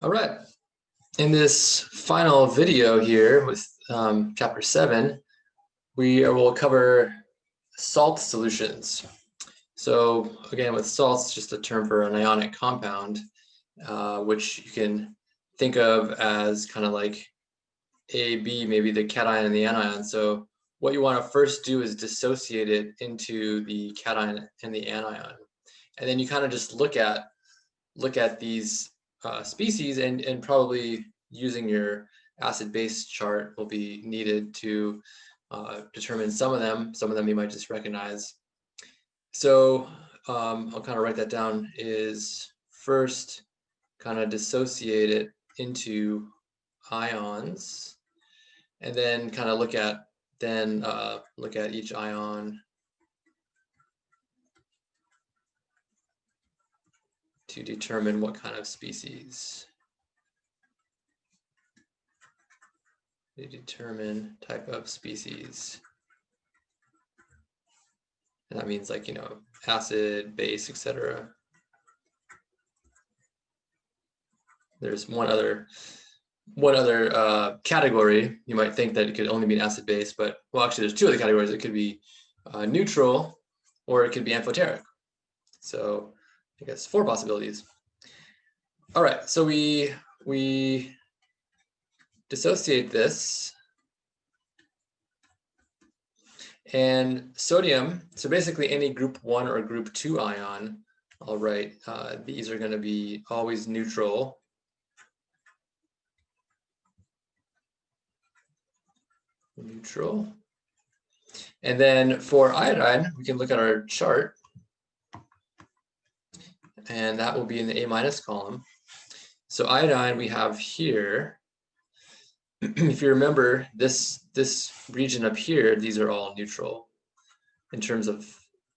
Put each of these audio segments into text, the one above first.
All right. In this final video here with chapter 7, we will cover salt solutions. So again, with salts, it's just a term for an ionic compound, which you can think of as kind of like A, B, maybe the cation and the anion. So what you want to first do is dissociate it into the cation and the anion. And then you kind of just look at these species, and probably using your acid-base chart will be needed to determine some of them. Some of them you might just recognize. So I'll kind of write that down, is first kind of dissociate it into ions, and then kind of look at each ion to determine what kind of species. To determine type of species. And that means, like, you know, acid, base, etc. There's one other category. You might think that it could only be an acid base, but well, actually there's two other categories. It could be neutral, or it could be amphoteric. So I guess 4 possibilities. All right, so we dissociate this, and sodium, so basically any group 1 or group 2 ion, I'll write these are going to be always neutral. And then for iodine, we can look at our chart, and that will be in the A- column. So iodine we have here. If you remember, this region up here, these are all neutral in terms of,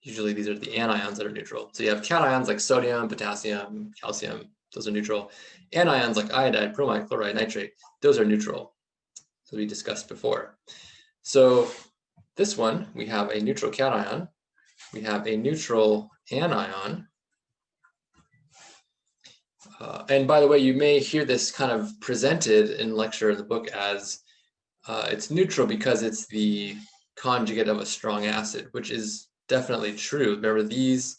usually these are the anions that are neutral. So you have cations like sodium, potassium, calcium, those are neutral. Anions like iodide, bromide, chloride, nitrate, those are neutral, as we discussed before. So this one, we have a neutral cation, we have a neutral anion. And by the way, you may hear this kind of presented in lecture in the book as it's neutral because it's the conjugate of a strong acid, which is definitely true. Remember, these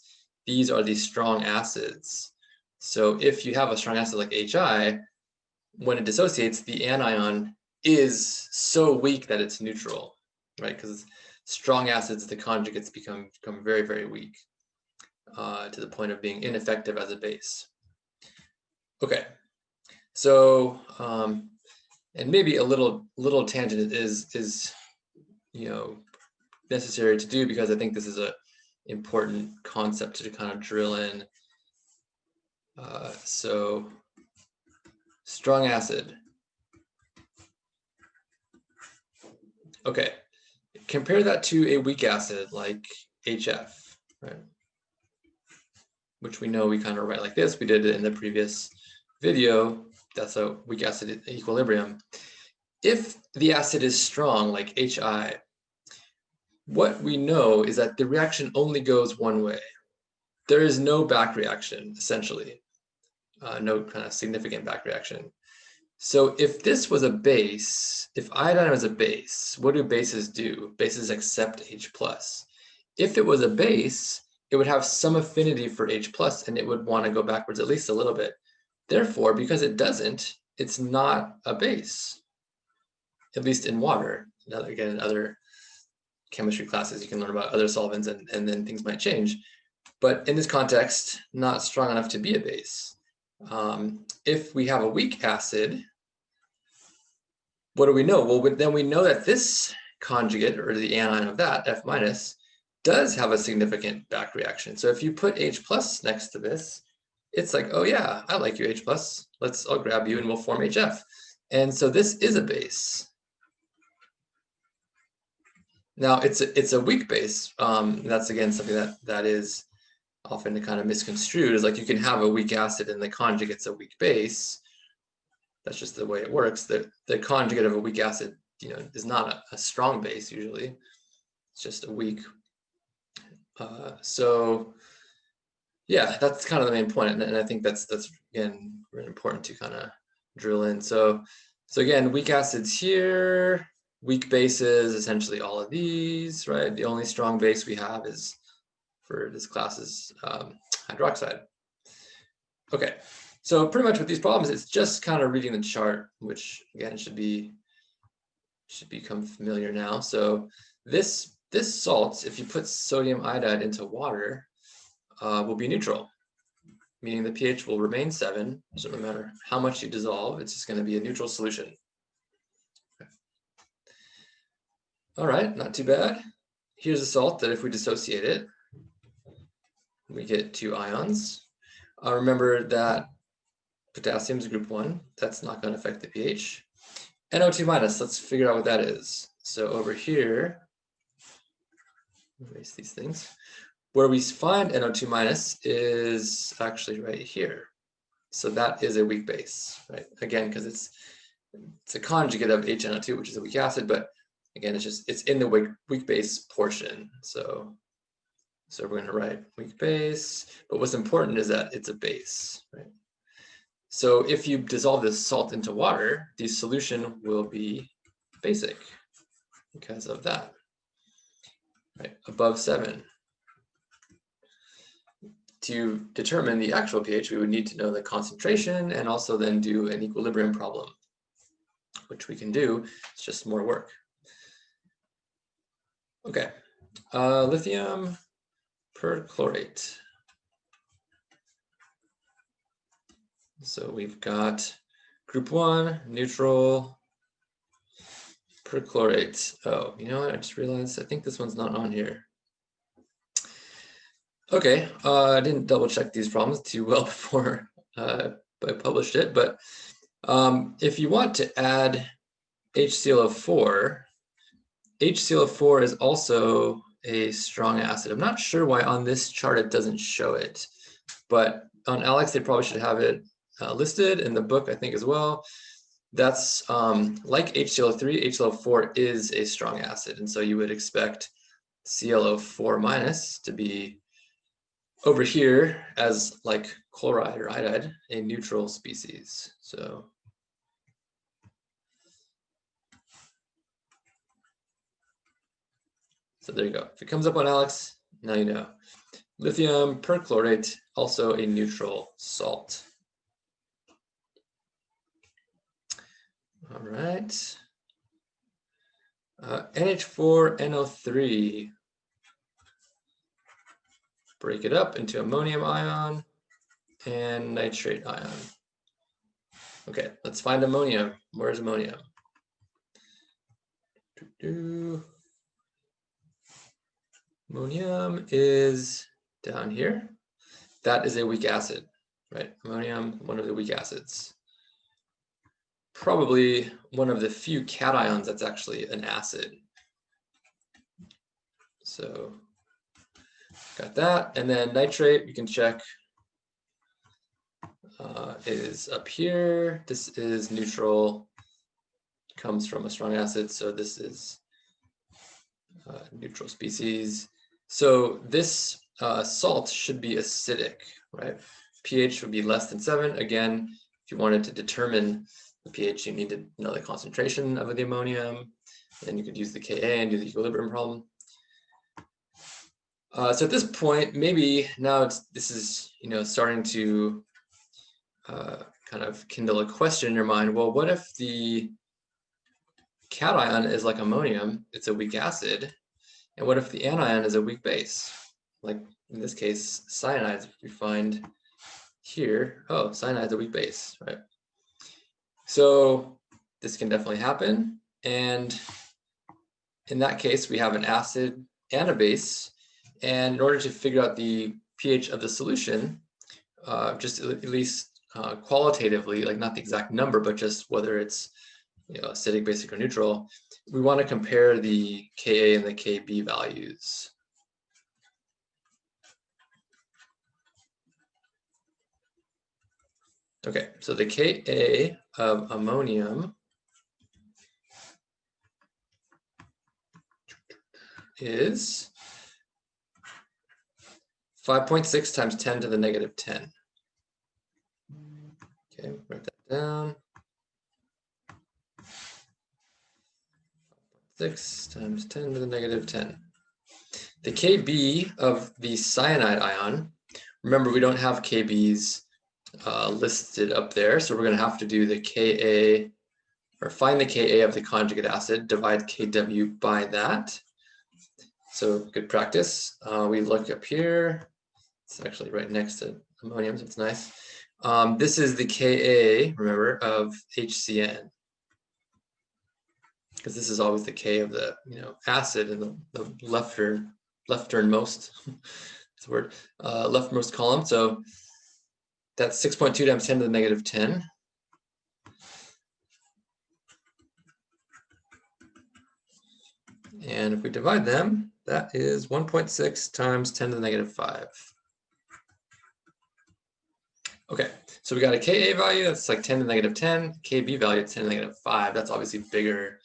are the strong acids. So if you have a strong acid like HI, when it dissociates, the anion is so weak that it's neutral, right? Because strong acids, the conjugates become very, very weak to the point of being ineffective as a base. Okay, so and maybe a little tangent is you know, necessary to do, because I think this is a important concept to kind of drill in. So strong acid. Okay, compare that to a weak acid like HF, right? Which we know we kind of write like this. We did it in the previous video. That's a weak acid equilibrium. If the acid is strong like HI, what we know is that the reaction only goes one way. There is no back reaction, essentially. No kind of significant back reaction. So if this was a base, if iodine was a base, what do bases do? Bases accept H+. If it was a base, it would have some affinity for H+, and it would want to go backwards at least a little bit. Therefore, because it doesn't, it's not a base, at least in water. Again, in other chemistry classes, you can learn about other solvents, and then things might change. But in this context, not strong enough to be a base. If we have a weak acid, what do we know? Well, then we know that this conjugate, or the anion of that, F-, does have a significant back reaction. So if you put H+ next to this, it's like, oh yeah, I like you, H+. I'll grab you and we'll form HF. And so this is a base. Now it's a weak base. That's again something that is often kind of misconstrued, is like you can have a weak acid and the conjugate's a weak base. That's just the way it works. The conjugate of a weak acid, you know, is not a strong base usually. It's just a weak. So yeah, that's kind of the main point, and I think that's again really important to kind of drill in. So again, weak acids here, weak bases, essentially all of these, right? The only strong base we have is for this class is hydroxide. Okay, so pretty much with these problems, it's just kind of reading the chart, which again should become familiar now. So this salt, if you put sodium iodide into water, will be neutral, meaning the pH will remain 7. So no matter how much you dissolve, it's just going to be a neutral solution. Okay. All right, not too bad. Here's a salt that if we dissociate it, we get 2 ions. Remember that potassium is group 1. That's not going to affect the pH. NO2 minus, let's figure out what that is. So over here, erase these things. Where we find NO2 minus is actually right here. So that is a weak base, right? Again, because it's a conjugate of HNO2, which is a weak acid, but again, it's in the weak base portion. So we're going to write weak base, but what's important is that it's a base, right? So if you dissolve this salt into water, the solution will be basic because of that, right? Above 7. To determine the actual pH, we would need to know the concentration and also then do an equilibrium problem, which we can do. It's just more work. Okay, lithium perchlorate. So we've got group 1, neutral, perchlorate. Oh, you know what? I just realized I think this one's not on here. Okay, I didn't double check these problems too well before I published it, but if you want to add HClO4, HClO4 is also a strong acid. I'm not sure why on this chart it doesn't show it, but on Alex they probably should have it listed in the book, I think, as well. That's like HClO3, HClO4 is a strong acid, and so you would expect ClO4 minus to be over here as like chloride or iodide, a neutral species. So there you go. If it comes up on Alex, now you know. Lithium perchlorate, also a neutral salt. All right. NH4NO3. Break it up into ammonium ion and nitrate ion. Okay, let's find ammonium. Where's ammonium? Ammonium is down here. That is a weak acid, right? Ammonium, one of the weak acids. Probably one of the few cations that's actually an acid. So got that. And then nitrate, we can check, is up here. This is neutral, comes from a strong acid. So this is neutral species. So this salt should be acidic, right? pH would be less than 7. Again, if you wanted to determine the pH, you need to know the concentration of the ammonium. Then you could use the Ka and do the equilibrium problem. So at this point, maybe now this is starting to kind of kindle a question in your mind. Well, what if the cation is like ammonium? It's a weak acid. And what if the anion is a weak base? Like in this case, cyanide, we find here, oh, cyanide is a weak base, right? So this can definitely happen. And in that case, we have an acid and a base. And in order to figure out the pH of the solution, just at least qualitatively, like not the exact number, but just whether it's acidic, basic, or neutral, we want to compare the Ka and the Kb values. Okay, so the Ka of ammonium is 5.6 times 10 to the negative 10. Okay, write that down. 6 times 10 to the negative 10. The Kb of the cyanide ion, remember we don't have Kb's listed up there, so we're going to have to do the Ka, or find the Ka of the conjugate acid, divide Kw by that. So good practice. We look up here. It's actually right next to ammonium, so it's nice. This is the Ka, remember, of HCN. Because this is always the K of the acid in the lefternmost that's the word, leftmost column. So that's 6.2 times 10 to the negative 10. And if we divide them, that is 1.6 times 10 to the negative 5. Okay, so we got a Ka value that's like 10 to the negative 10, Kb value is 10 to the negative 5. That's obviously bigger.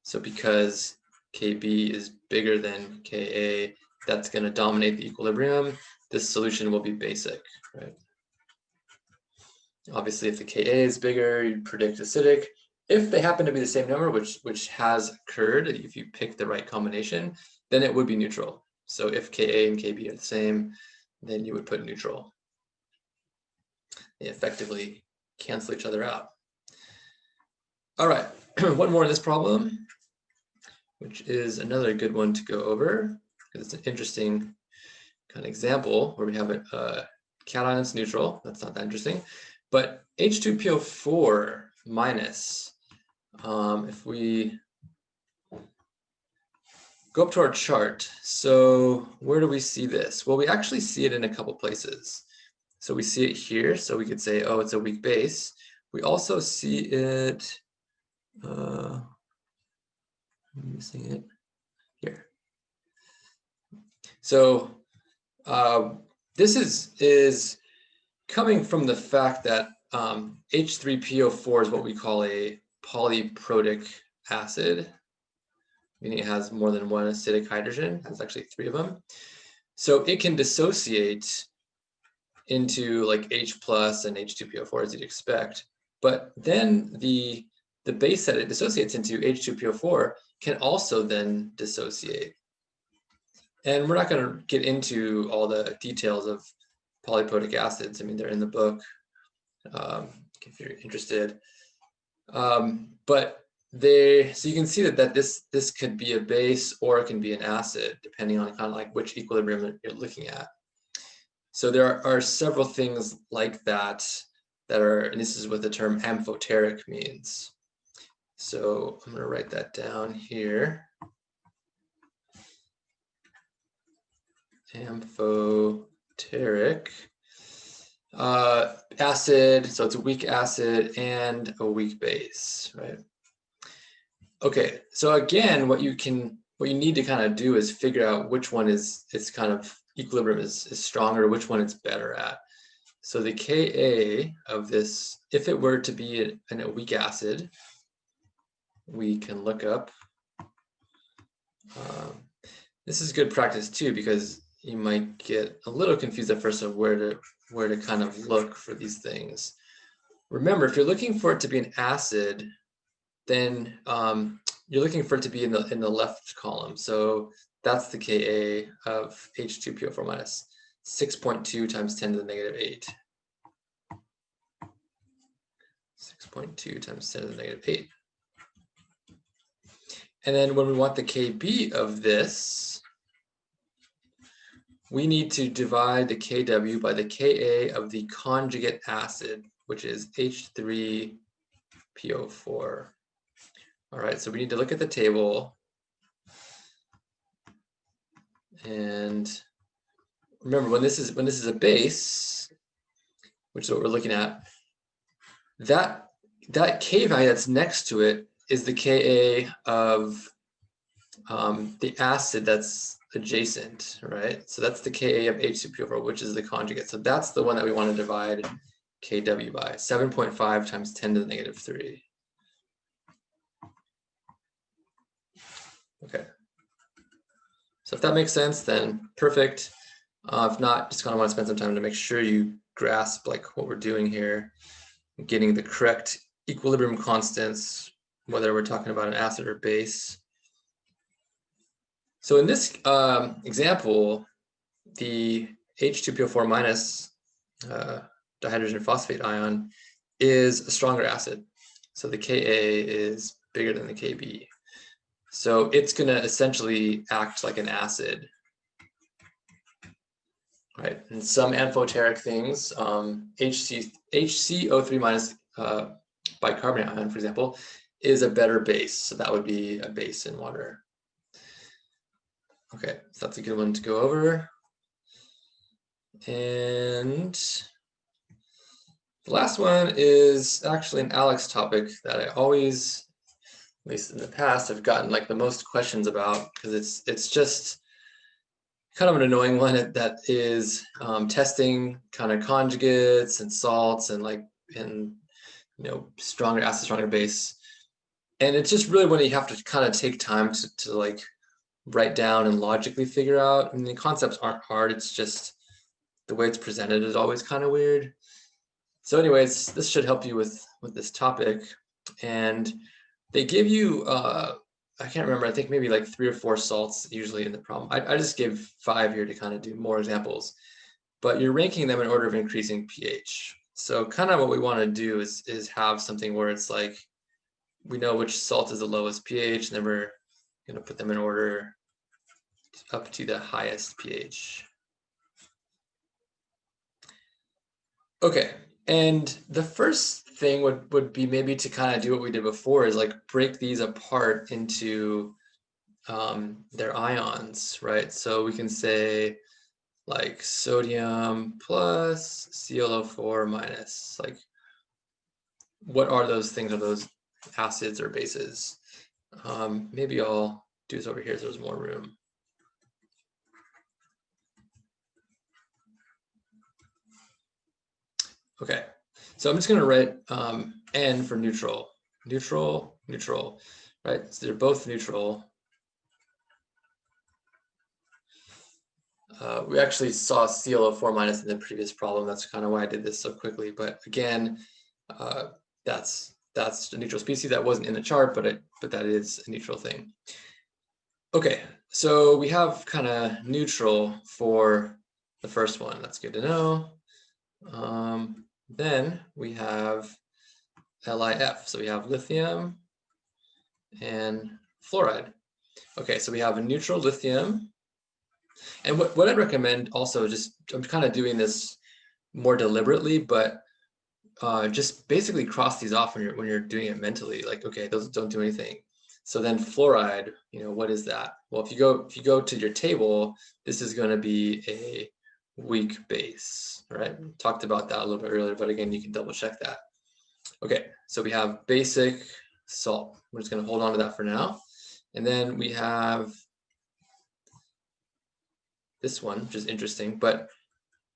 So because Kb is bigger than Ka, that's going to dominate the equilibrium. This solution will be basic, right? Obviously, if the Ka is bigger, you'd predict acidic. If they happen to be the same number, which has occurred, if you pick the right combination, then it would be neutral. So if Ka and Kb are the same, then you would put neutral. They effectively cancel each other out. All right, one more in this problem, which is another good one to go over, because it's an interesting kind of example where we have a cation that's neutral. That's not that interesting. But H2PO4 minus, if we go up to our chart, so where do we see this? Well, we actually see it in a couple places. So we see it here, so we could say, oh, it's a weak base. We also see it, I'm missing it here. So this is coming from the fact that H3PO4 is what we call a polyprotic acid, meaning it has more than one acidic hydrogen. There's actually 3 of them. So it can dissociate into like H plus and H2PO4 as you'd expect. But then the base that it dissociates into, H2PO4, can also then dissociate. And we're not going to get into all the details of polyprotic acids. I mean, they're in the book if you're interested. But so you can see that this could be a base or it can be an acid, depending on kind of like which equilibrium you're looking at. So there are several things like that are, and this is what the term amphoteric means. So I'm going to write that down here. Amphoteric acid, so it's a weak acid and a weak base, right? Okay, so again, what you need to kind of do is figure out which one is kind of equilibrium is stronger, which one it's better at. So the Ka of this, if it were to be a weak acid, we can look up. This is good practice too, because you might get a little confused at first of where to kind of look for these things. Remember, if you're looking for it to be an acid, then you're looking for it to be in the left column. So that's the Ka of H2PO4 minus 6.2 times 10 to the negative 8. 6.2 times 10 to the negative 8. And then when we want the Kb of this, we need to divide the Kw by the Ka of the conjugate acid, which is H3PO4. All right, so we need to look at the table. And remember, when this is a base, which is what we're looking at, that K value that's next to it is the Ka of the acid that's adjacent, right? So that's the Ka of H2PO4, which is the conjugate. So that's the one that we want to divide Kw by, 7.5 times 10 to the negative 3. Okay. So if that makes sense, then perfect. If not, just kind of want to spend some time to make sure you grasp like what we're doing here. getting the correct equilibrium constants, whether we're talking about an acid or base. So in this example, the H2PO4 minus dihydrogen phosphate ion is a stronger acid. So the Ka is bigger than the Kb. So it's going to essentially act like an acid. Right, and some amphoteric things, HCO3 minus bicarbonate ion, for example, is a better base. So that would be a base in water. Okay, so that's a good one to go over. And the last one is actually an Alex topic that I always, at least in the past, have gotten like the most questions about, because it's just kind of an annoying one that is testing kind of conjugates and salts and stronger acid, stronger base. And it's just really when you have to kind of take time to like write down and logically figure out. I mean, the concepts aren't hard. It's just the way it's presented is always kind of weird. So anyways, this should help you with this topic. And they give you, I can't remember, I think maybe like 3 or 4 salts usually in the problem. I just gave 5 here to kind of do more examples. But you're ranking them in order of increasing pH. So kind of what we want to do is have something where it's like, we know which salt is the lowest pH, and then we're going to put them in order up to the highest pH. Okay, and the first thing would be maybe to kind of do what we did before, is like break these apart into their ions, right? So we can say like sodium plus ClO4 minus, like what are those things? Are those acids or bases? Maybe I'll do this over here so there's more room. Okay, so I'm just going to write N for neutral. Neutral, neutral, right? So they're both neutral. We actually saw ClO4 minus in the previous problem. That's kind of why I did this so quickly. But again, that's a neutral species. That wasn't in the chart, but that is a neutral thing. Okay, so we have kind of neutral for the first one. That's good to know. Then we have LiF. So we have lithium and fluoride. Okay, so we have a neutral lithium. And what I'd recommend also, I'm kind of doing this more deliberately, but just basically cross these off when you're doing it mentally. Like, okay, those don't do anything. So then fluoride, what is that? Well, if you go to your table, this is going to be a weak base, right? We talked about that a little bit earlier, but again, you can double check that. Okay, so we have basic salt. We're just going to hold on to that for now. And then we have this one, which is interesting, but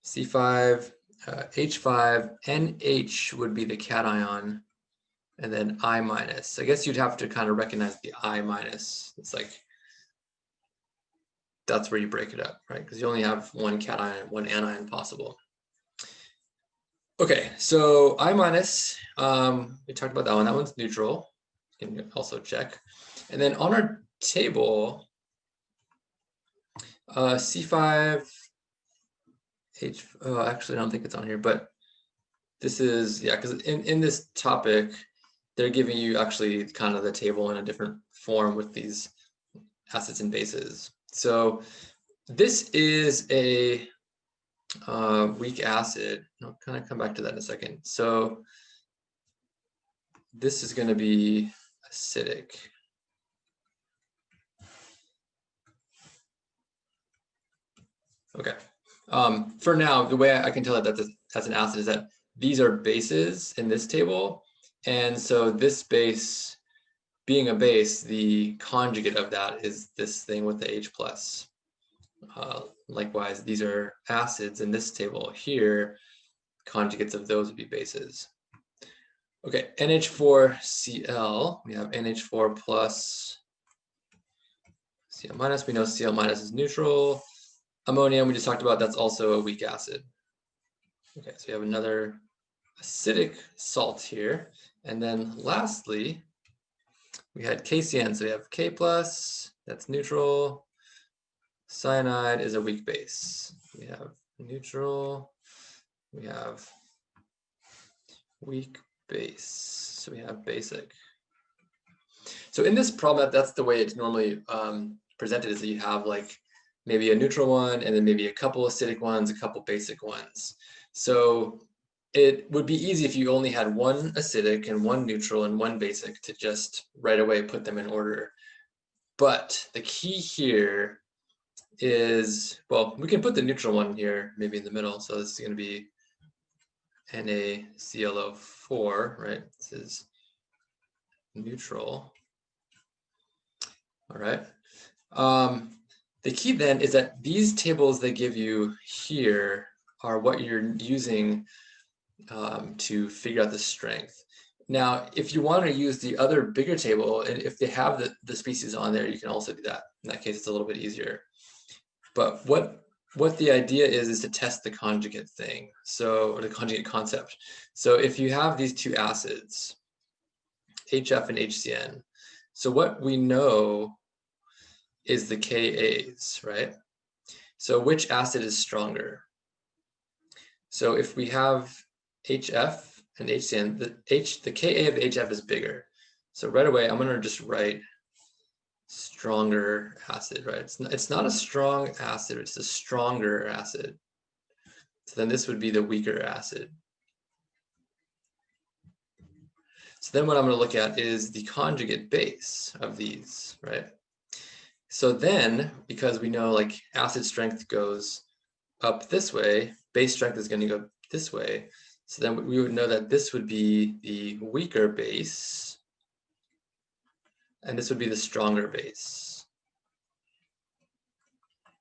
C5, H5, NH would be the cation, and then I minus. I guess you'd have to kind of recognize the I minus. It's like, that's where you break it up, right? Because you only have one cation and one anion possible. Okay, so I minus, we talked about that one. That one's neutral. You can also check. And then on our table, C5, actually I don't think it's on here, but this is, yeah, because in this topic, they're giving you actually kind of the table in a different form with these acids and bases. So this is a weak acid. I'll kind of come back to that in a second. So this is going to be acidic. Okay. For now, the way I can tell that that's an acid is that these are bases in this table. And so this base, being a base, the conjugate of that is this thing with the H plus. Likewise, these are acids in this table here. Conjugates of those would be bases. Okay, NH4Cl, we have NH4 plus Cl minus. We know Cl minus is neutral. Ammonium, we just talked about, that's also a weak acid. Okay, so we have another acidic salt here. And then lastly, we had KCN, so we have K plus, that's neutral. Cyanide is a weak base. We have neutral, we have weak base, so we have basic. So in this problem, that's the way it's normally presented, is that you have like maybe a neutral one and then maybe a couple acidic ones, a couple basic ones. So it would be easy if you only had one acidic and one neutral and one basic to just right away put them in order. But the key here is, well, we can put the neutral one here maybe in the middle. So this is going to be NaClO4, right? This is neutral. All right. The key then is that these tables they give you here are what you're using to figure out the strength. Now, if you want to use the other bigger table, and if they have the species on there, you can also do that. In that case, it's a little bit easier. But what the idea is to test the conjugate thing, or the conjugate concept. So if you have these two acids, HF and HCN, so what we know is the Kas, right? So which acid is stronger? So if we have HF and HCN, the Ka of the HF is bigger. So right away, I'm going to just write stronger acid, right? It's not a strong acid, it's a stronger acid. So then this would be the weaker acid. So then what I'm going to look at is the conjugate base of these, right? So then, because we know like acid strength goes up this way, base strength is going to go this way. So then we would know that this would be the weaker base, and this would be the stronger base.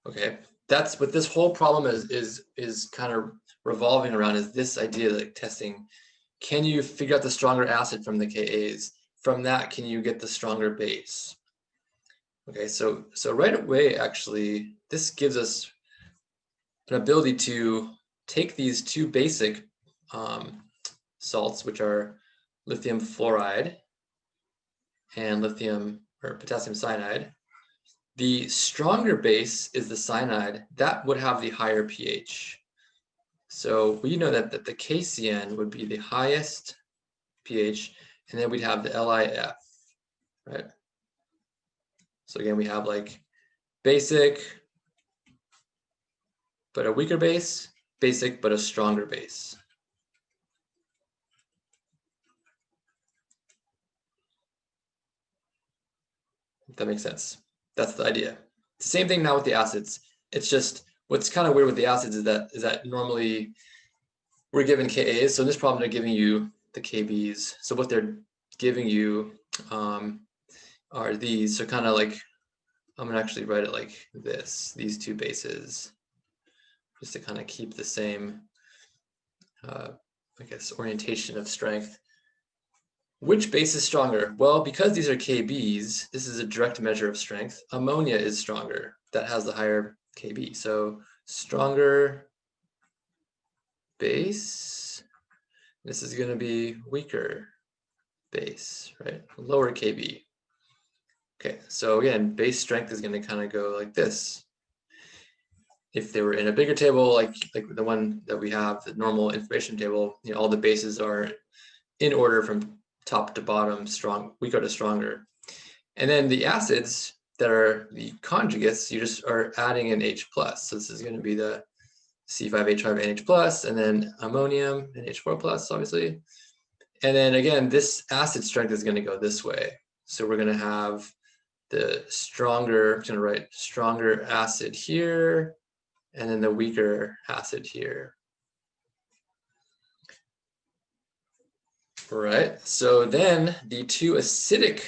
Okay, that's what this whole problem is kind of revolving around, is this idea, like testing, can you figure out the stronger acid from the Kas? From that, can you get the stronger base? Okay, so right away, actually, this gives us an ability to take these two basic salts, which are lithium fluoride and potassium cyanide. The stronger base is the cyanide. That would have the higher pH. So we know that the KCN would be the highest pH, and then we'd have the LIF, right? So again, we have like basic, but a weaker base, basic, but a stronger base. If that makes sense. That's the idea. It's the same thing now with the acids. It's just what's kind of weird with the acids is that normally we're given Kas. So in this problem, they're giving you the Kbs. So what they're giving you are these. So kind of like, I'm gonna actually write it like this, these two bases, just to kind of keep the same, I guess, orientation of strength. Which base is stronger? Well, because these are Kbs, this is a direct measure of strength. Ammonia is stronger. That has the higher Kb. So stronger base. This is going to be weaker base, right? Lower Kb. Okay, so again, base strength is going to kind of go like this. If they were in a bigger table, like the one that we have, the normal information table, all the bases are in order from top to bottom, weaker to stronger. And then the acids that are the conjugates, you just are adding an H+. So this is going to be the C5H5NH+, and then ammonium, NH4+, obviously. And then again, this acid strength is going to go this way. So we're going to have the stronger, I'm going to write stronger acid here, and then the weaker acid here. Right, so then the two acidic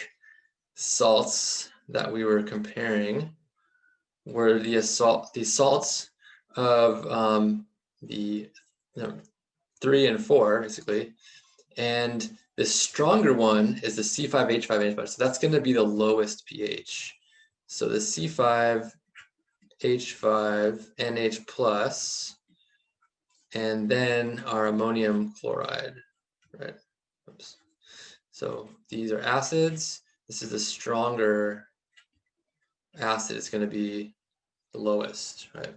salts that we were comparing were the salts of the 3 and 4, basically, and the stronger one is the C5H5NH+. So that's going to be the lowest pH. So the C5H5NH+, and then our ammonium chloride, right? Oops. So these are acids. This is the stronger acid. It's going to be the lowest, right?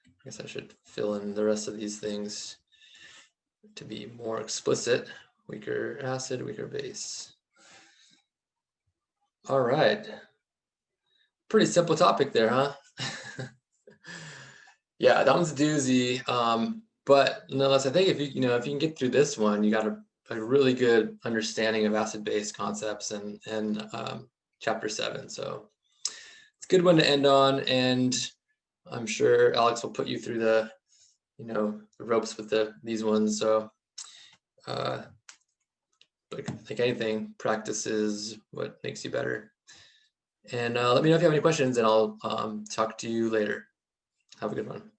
I guess I should fill in the rest of these things to be more explicit. Weaker acid, weaker base. All right. Pretty simple topic there, huh? Yeah, that one's a doozy. But nonetheless, I think if you if you can get through this one, you got a really good understanding of acid-base concepts and chapter 7. So it's a good one to end on, and I'm sure Alex will put you through the the ropes with these ones. So like anything, practice is what makes you better. And let me know if you have any questions, and I'll talk to you later. Have a good one.